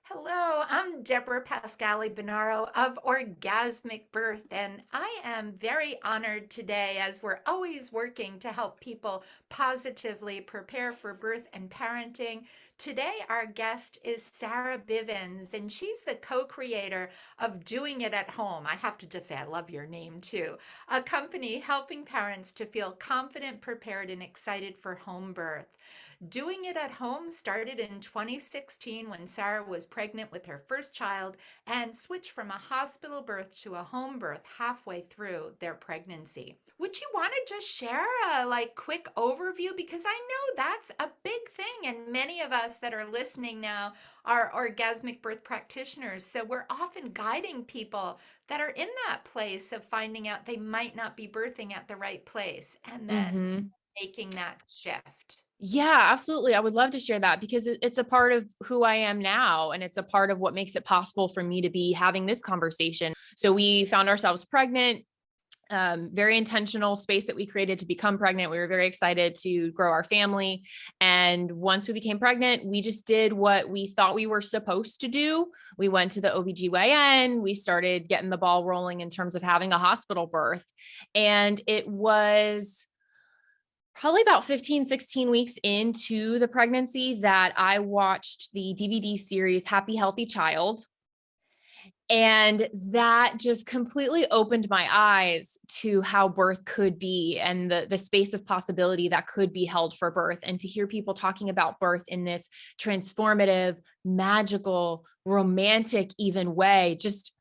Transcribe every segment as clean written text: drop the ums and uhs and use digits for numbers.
Hello, I'm Deborah Pascali Bonaro of Orgasmic Birth, and I am very honored today as we're always working to help people positively prepare for birth and parenting. Today, our guest is Sarah Bivens, and she's the co creator of Doing It at Home. I have to just say, I love your name too. A company helping parents to feel confident, prepared, and excited for home birth. Doing it at home started in 2016 when Sarah was pregnant with her first child and switched from a hospital birth to a home birth halfway through their pregnancy. Would you want to just share a quick overview, because I know that's a big thing and many of us that are listening now are orgasmic birth practitioners. So we're often guiding people that are in that place of finding out they might not be birthing at the right place and then hmm making that shift. Yeah, absolutely. I would love to share that because it's a part of who I am now. And it's a part of what makes it possible for me to be having this conversation. So we found ourselves pregnant, very intentional space that we created to become pregnant. We were very excited to grow our family. And once we became pregnant, we just did what we thought we were supposed to do. We went to the OBGYN. We started getting the ball rolling in terms of having a hospital birth. And it was probably about 15, 16 weeks into the pregnancy that I watched the DVD series Happy Healthy Child. And that just completely opened my eyes to how birth could be and the space of possibility that could be held for birth. And to hear people talking about birth in this transformative, magical, romantic, even way, just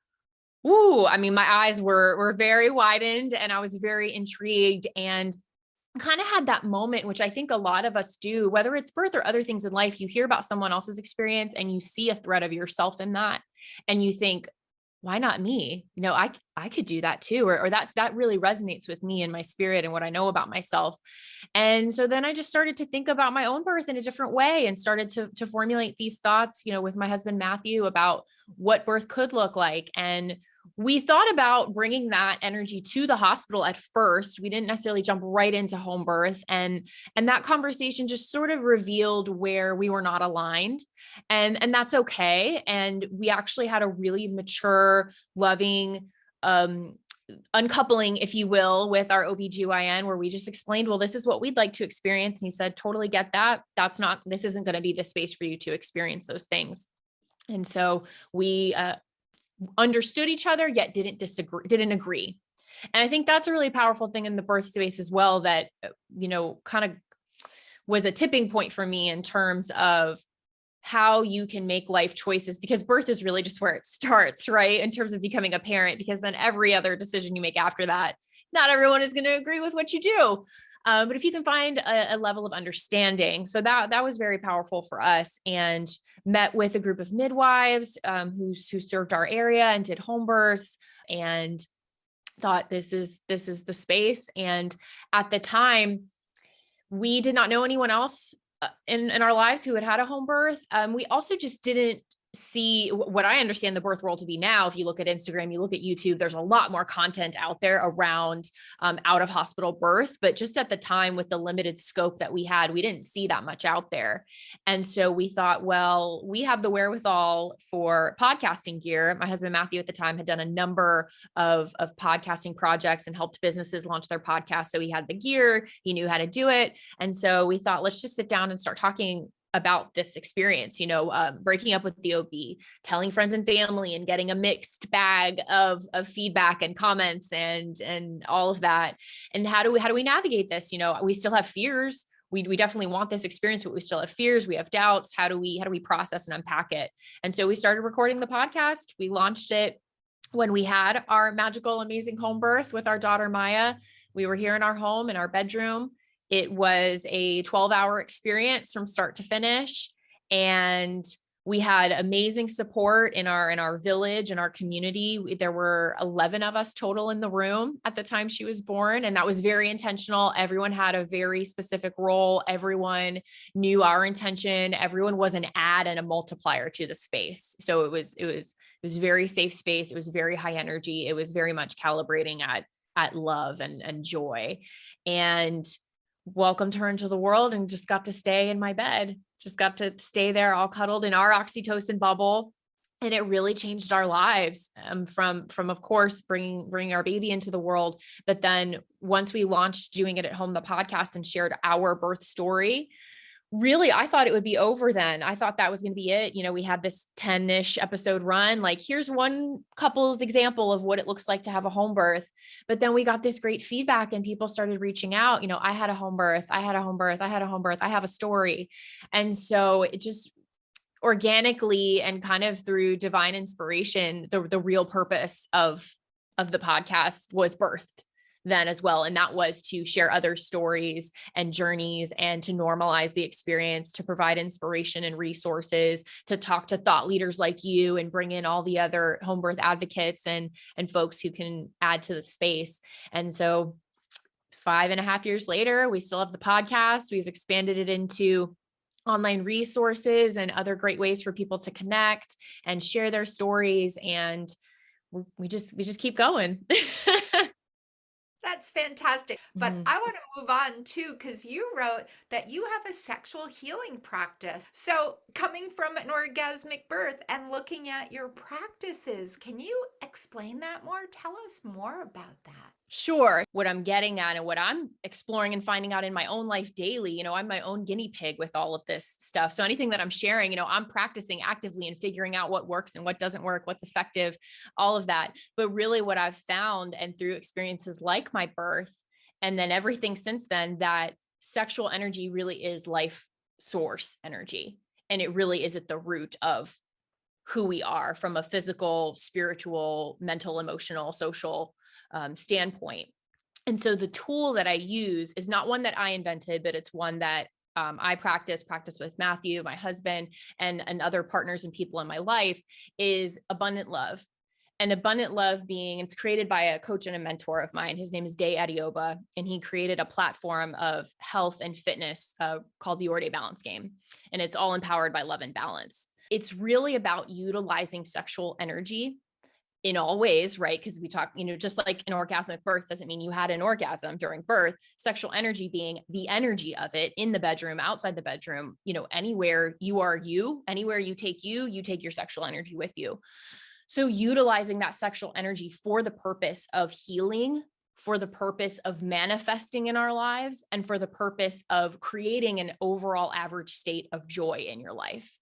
I mean, my eyes were very widened and I was very intrigued and kind of had that moment, which I think a lot of us do, whether it's birth or other things in life. You hear about someone else's experience and you see a thread of yourself in that. And you think, why not me? I could do that too. Or that really resonates with me and my spirit and what I know about myself. And so then I just started to think about my own birth in a different way and started to formulate these thoughts, with my husband, Matthew, about what birth could look like. And we thought about bringing that energy to the hospital at first. We didn't necessarily jump right into home birth. And that conversation just sort of revealed where we were not aligned. And that's okay. And we actually had a really mature, loving, uncoupling, if you will, with our OBGYN, where we just explained, well, this is what we'd like to experience. And he said, totally get that. This isn't going to be the space for you to experience those things. And so we understood each other, yet didn't agree. And I think that's a really powerful thing in the birth space as well, that, kind of was a tipping point for me in terms of how you can make life choices, because birth is really just where it starts, right? In terms of becoming a parent, because then every other decision you make after that, not everyone is going to agree with what you do. But if you can find a level of understanding, so that was very powerful for us, and met with a group of midwives who served our area and did home births, and thought this is the space. And at the time, we did not know anyone else in our lives who had a home birth. We also just didn't see what I understand the birth world to be now. If you look at Instagram, you look at YouTube, there's a lot more content out there around out of hospital birth. But just at the time, with the limited scope that we had, we didn't see that much out there. And so we thought, well, we have the wherewithal for podcasting gear. My husband, Matthew, at the time had done a number of podcasting projects and helped businesses launch their podcasts. So he had the gear, he knew how to do it. And so we thought, let's just sit down and start talking about this experience, breaking up with the OB, telling friends and family, and getting a mixed bag of feedback and comments and all of that. And how do we navigate this? We still have fears. We definitely want this experience, but we still have fears. We have doubts. How do we process and unpack it? And so we started recording the podcast. We launched it when we had our magical, amazing home birth with our daughter, Maya. We were here in our home, in our bedroom. It was a 12-hour experience from start to finish. And we had amazing support in our village and our community. There were 11 of us total in the room at the time she was born. And that was very intentional. Everyone had a very specific role. Everyone knew our intention. Everyone was an add and a multiplier to the space. So it was very safe space. It was very high energy. It was very much calibrating at love and joy. And welcomed her into the world and just got to stay in my bed, just got to stay there all cuddled in our oxytocin bubble. And it really changed our lives, from of course bringing our baby into the world. But then once we launched Doing It at Home, the podcast, and shared our birth story, really, I thought it would be over then. I thought that was going to be it. We had this 10-ish episode run. Like, here's one couple's example of what it looks like to have a home birth. But then we got this great feedback and people started reaching out. I had a home birth. I had a home birth. I had a home birth. I have a story. And so it just organically and kind of through divine inspiration, the real purpose of the podcast was birthed then as well. And that was to share other stories and journeys and to normalize the experience, to provide inspiration and resources, to talk to thought leaders like you and bring in all the other home birth advocates and folks who can add to the space. And so 5.5 years later, we still have the podcast. We've expanded it into online resources and other great ways for people to connect and share their stories. And we just keep going. That's fantastic. But Mhm. I want to move on too, because you wrote that you have a sexual healing practice. So, coming from an orgasmic birth and looking at your practices, can you explain that more? Tell us more about that. Sure. What I'm getting at and what I'm exploring and finding out in my own life daily, I'm my own guinea pig with all of this stuff. So anything that I'm sharing, I'm practicing actively and figuring out what works and what doesn't work, what's effective, all of that. But really what I've found, and through experiences like my birth, and then everything since then, that sexual energy really is life source energy. And it really is at the root of who we are from a physical, spiritual, mental, emotional, social standpoint. And so the tool that I use is not one that I invented, but it's one that I practice with Matthew, my husband, and other partners and people in my life, is abundant love. And abundant love being, it's created by a coach and a mentor of mine. His name is Day Adioba, and he created a platform of health and fitness called the Orde Balance Game. And it's all empowered by love and balance. It's really about utilizing sexual energy in all ways, right? Because we talk, just like an orgasmic birth doesn't mean you had an orgasm during birth. Sexual energy being the energy of it in the bedroom, outside the bedroom, anywhere you are anywhere you take your sexual energy with you. So utilizing that sexual energy for the purpose of healing, for the purpose of manifesting in our lives, and for the purpose of creating an overall average state of joy in your life.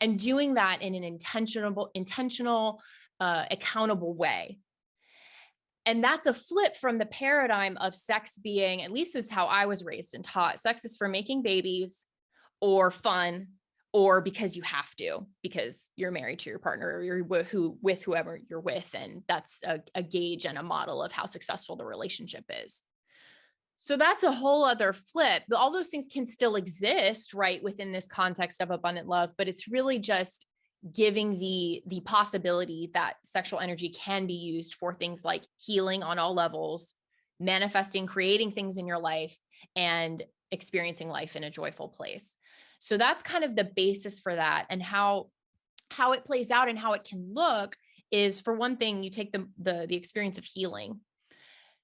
And doing that in an intentional, accountable way. And that's a flip from the paradigm of sex being, at least is how I was raised and taught, sex is for making babies or fun or because you have to, because you're married to your partner or you're with whoever you're with. And that's a gauge and a model of how successful the relationship is. So that's a whole other flip. All those things can still exist, right, within this context of abundant love, but it's really just giving the possibility that sexual energy can be used for things like healing on all levels, manifesting, creating things in your life, and experiencing life in a joyful place. So that's kind of the basis for that. And how it plays out and how it can look is, for one thing, you take the experience of healing.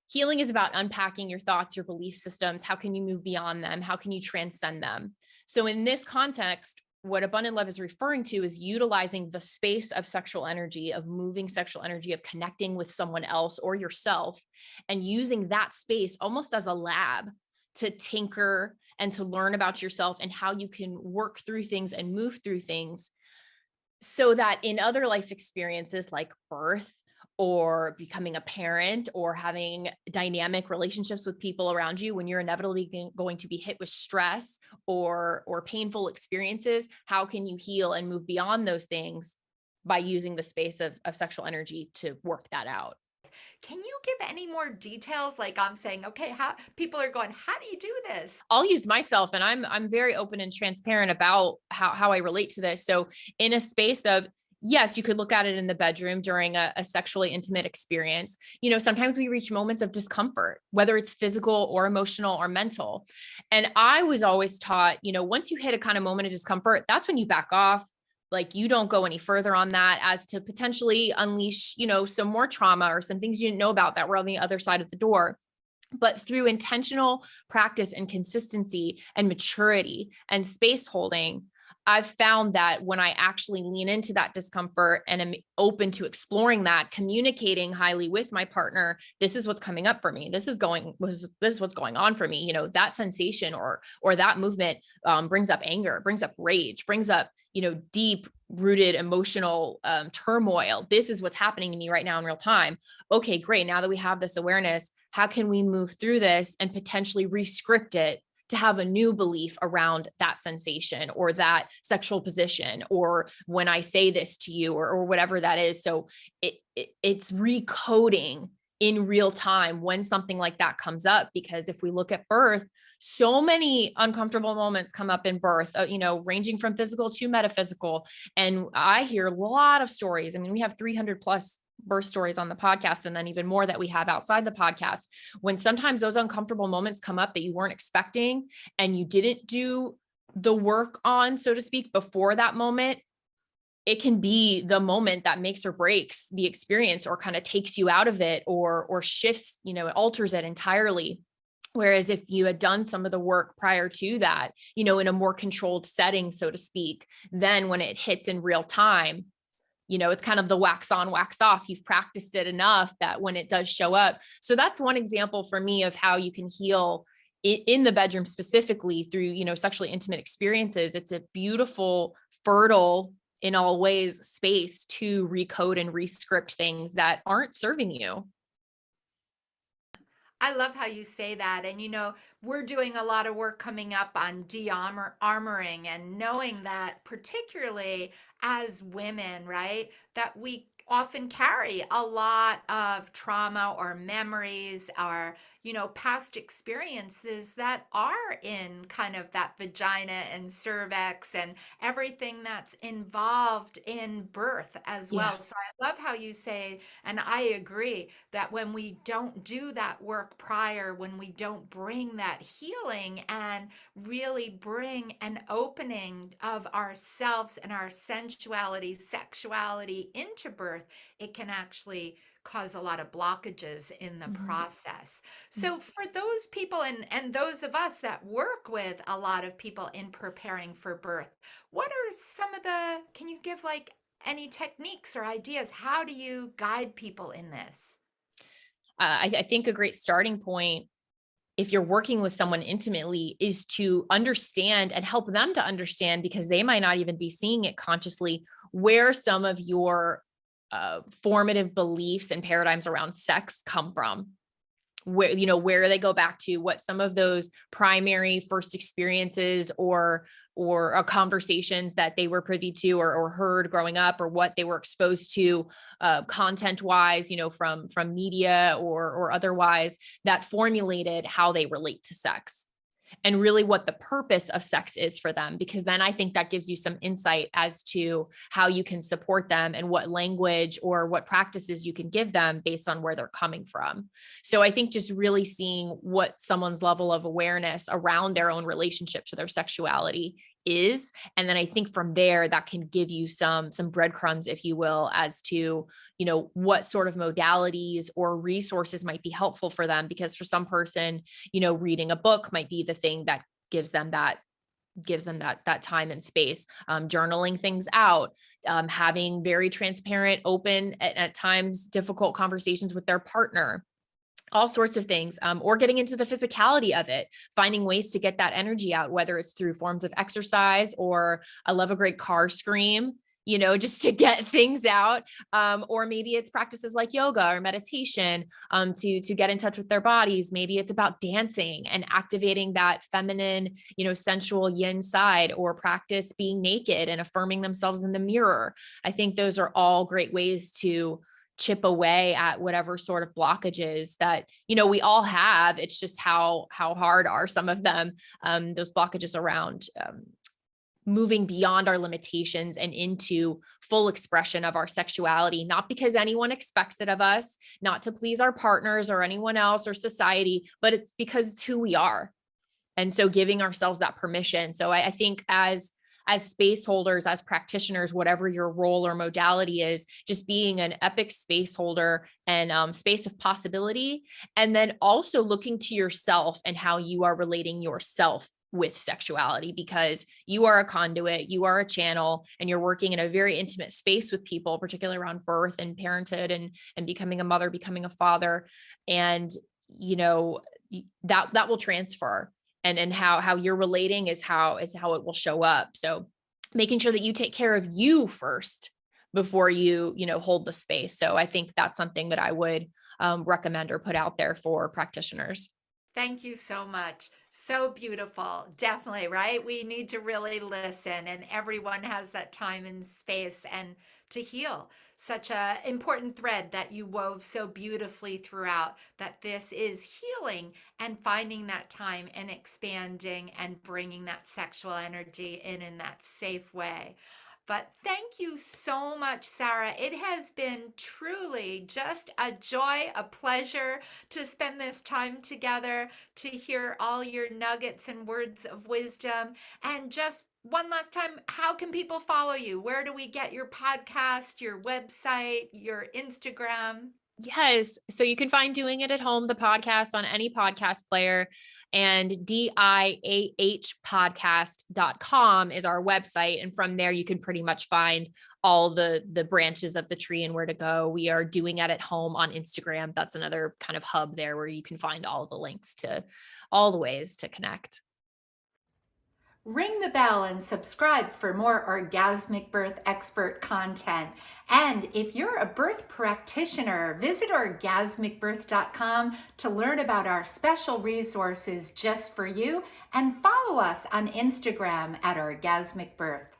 Healing is about unpacking your thoughts, your belief systems. How can you move beyond them? How can you transcend them? So in this context, what abundant love is referring to is utilizing the space of sexual energy, of moving sexual energy, of connecting with someone else or yourself, and using that space almost as a lab to tinker and to learn about yourself and how you can work through things and move through things, so that in other life experiences like birth or becoming a parent or having dynamic relationships with people around you, when you're inevitably going to be hit with stress or painful experiences, how can you heal and move beyond those things by using the space of sexual energy to work that out? Can you give any more details? Like, I'm saying, okay, how people are going, how do you do this? I'll use myself, and I'm very open and transparent about how I relate to this. So in a space of, yes, you could look at it in the bedroom during a sexually intimate experience. Sometimes we reach moments of discomfort, whether it's physical or emotional or mental. And I was always taught, once you hit a kind of moment of discomfort, that's when you back off. Like, you don't go any further on that, as to potentially unleash, some more trauma or some things you didn't know about that were on the other side of the door. But through intentional practice and consistency and maturity and space holding, I've found that when I actually lean into that discomfort and am open to exploring that, communicating highly with my partner, this is what's coming up for me. This is what's going on for me. That sensation or that movement brings up anger, brings up rage, brings up, deep rooted emotional turmoil. This is what's happening to me right now in real time. Okay, great. Now that we have this awareness, how can we move through this and potentially rescript it to have a new belief around that sensation or that sexual position, or when I say this to you, or whatever that is. So it's recoding in real time when something like that comes up, because if we look at birth, so many uncomfortable moments come up in birth, ranging from physical to metaphysical. And I hear a lot of stories. I mean, we have 300 plus birth stories on the podcast, and then even more that we have outside the podcast, when sometimes those uncomfortable moments come up that you weren't expecting and you didn't do the work on, so to speak, before that moment. It can be the moment that makes or breaks the experience, or kind of takes you out of it, or shifts, it alters it entirely. Whereas if you had done some of the work prior to that, in a more controlled setting, so to speak, then when it hits in real time, it's kind of the wax on, wax off. You've practiced it enough that when it does show up. So that's one example for me of how you can heal in the bedroom, specifically through, sexually intimate experiences. It's a beautiful, fertile, in all ways, space to recode and rescript things that aren't serving you. I love how you say that. And, we're doing a lot of work coming up on armoring, and knowing that, particularly as women, right, that we often carry a lot of trauma or memories or, past experiences that are in kind of that vagina and cervix and everything that's involved in birth as Yeah. well. So I love how you say, and I agree, that when we don't do that work prior, when we don't bring that healing and really bring an opening of ourselves and our sensuality, sexuality into birth, it can actually cause a lot of blockages in the Mhm. process. So for those people and those of us that work with a lot of people in preparing for birth, what are some of the, can you give like any techniques or ideas? How do you guide people in this? I think a great starting point, if you're working with someone intimately, is to understand and help them to understand, because they might not even be seeing it consciously, where some of your formative beliefs and paradigms around sex come from, where they go back to, what some of those primary first experiences or conversations that they were privy to or heard growing up, or what they were exposed to content wise, from media or otherwise, that formulated how they relate to sex, and really what the purpose of sex is for them. Because then I think that gives you some insight as to how you can support them and what language or what practices you can give them based on where they're coming from. So I think just really seeing what someone's level of awareness around their own relationship to their sexuality is. And then I think from there, that can give you some breadcrumbs, if you will, as to, what sort of modalities or resources might be helpful for them. Because for some person, reading a book might be the thing that gives them that time and space. Journaling things out, having very transparent, open, at times difficult conversations with their partner, all sorts of things, or getting into the physicality of it, finding ways to get that energy out, whether it's through forms of exercise, or I love a great car scream, just to get things out. Or maybe it's practices like yoga or meditation, to get in touch with their bodies. Maybe it's about dancing and activating that feminine, sensual yin side, or practice being naked and affirming themselves in the mirror. I think those are all great ways to chip away at whatever sort of blockages that, we all have. It's just how hard are some of them, those blockages around, moving beyond our limitations and into full expression of our sexuality, not because anyone expects it of us, not to please our partners or anyone else or society, but it's because it's who we are. And so giving ourselves that permission. So I think as space holders, as practitioners, whatever your role or modality is, just being an epic space holder and space of possibility. And then also looking to yourself and how you are relating yourself with sexuality, because you are a conduit, you are a channel, and you're working in a very intimate space with people, particularly around birth and parenthood and becoming a mother, becoming a father. And, you know, that will transfer, and how you're relating is how it will show up. So making sure that you take care of you first before you hold the space. So I think that's something that I would recommend or put out there for practitioners. Thank you so much. So beautiful. Definitely, right? We need to really listen, and everyone has that time and space and to heal. Such a important thread that you wove so beautifully throughout, that this is healing and finding that time and expanding and bringing that sexual energy in that safe way. But thank you so much, Sarah. It has been truly just a joy, a pleasure to spend this time together, to hear all your nuggets and words of wisdom. And just one last time, how can people follow you? Where do we get your podcast, your website, your Instagram? Yes. So you can find Doing It at Home, the podcast, on any podcast player. And diahpodcast.com is our website. And from there, you can pretty much find all the branches of the tree and where to go. We are Doing It at Home on Instagram. That's another kind of hub there where you can find all the links to all the ways to connect. Ring the bell and subscribe for more orgasmic birth expert content. And if you're a birth practitioner, visit orgasmicbirth.com to learn about our special resources just for you, and follow us on Instagram at Orgasmic Birth.